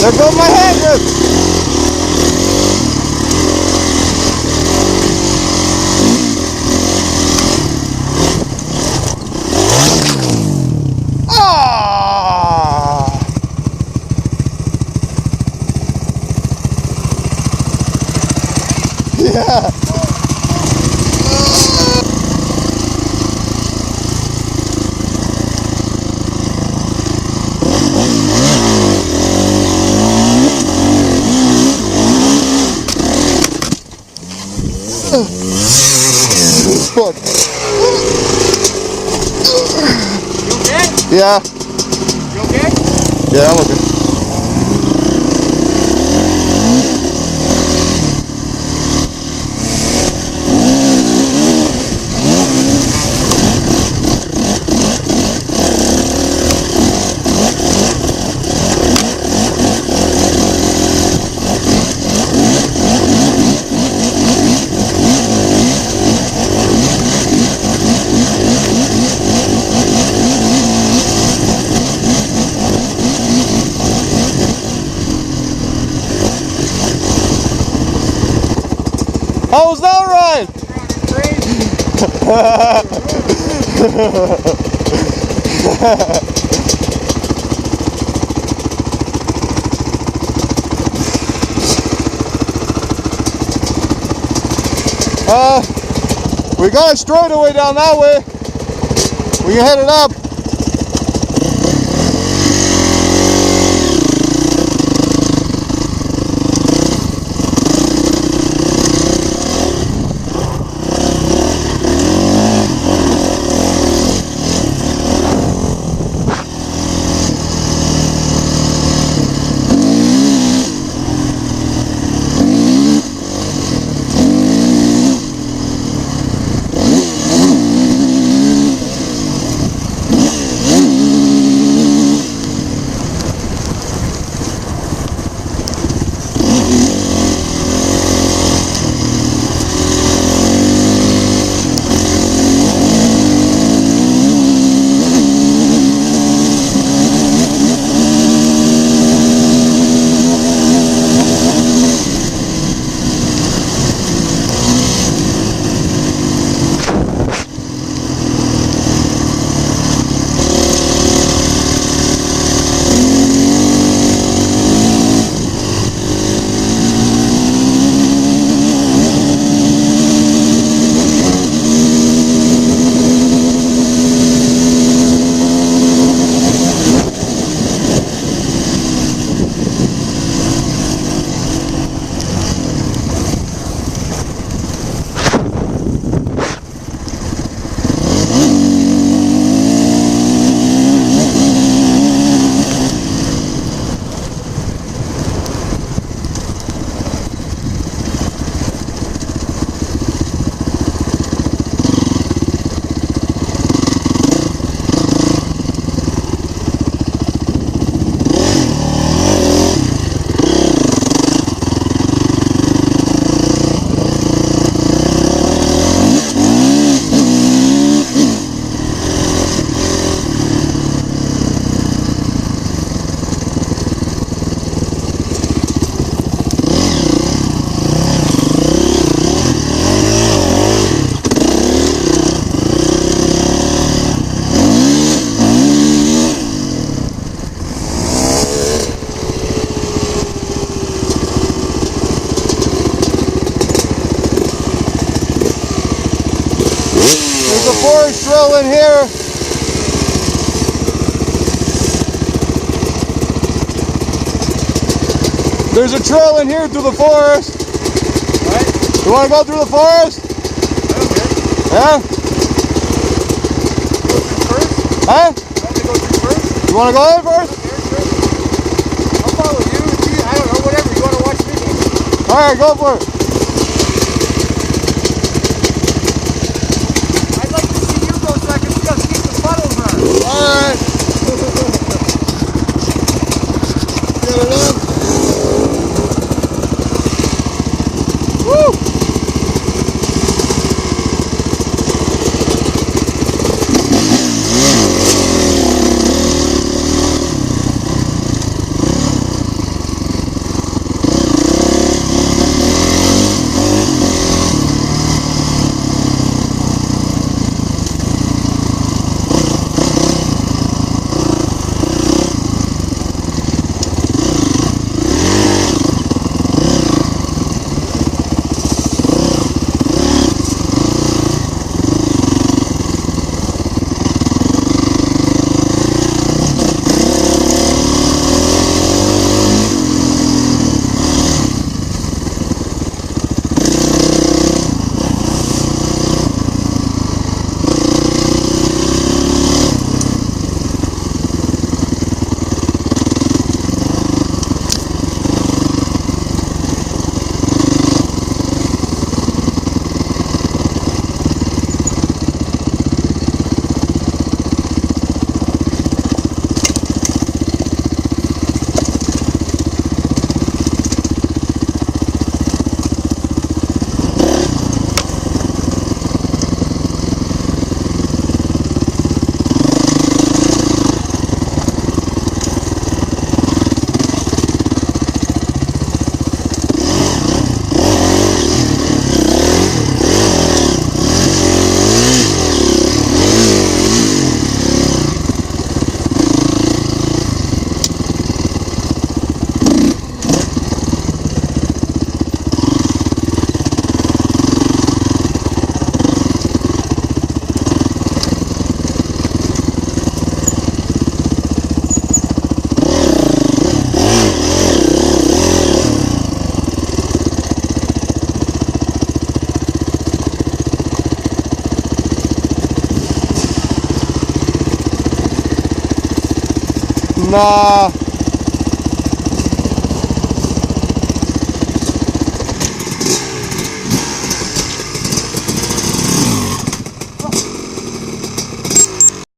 There goes my hand grip. Ah! Yeah. Fuck. You okay? Yeah. You okay? Yeah, I'm okay. How was that ride? We got a straightaway down that way. We can head it up. There's a forest trail in here. There's a trail in here through the forest. What? You want to go through the forest? Okay. Yeah? Go through first? Huh? You want me to go through first? You want to go in first? Okay, sure. I'll follow you. I don't know, whatever. You want to watch me? Alright, go for it. I'd like to see you go so I can see how steep the puddles are. Alright. Get it in. Woo! Nah.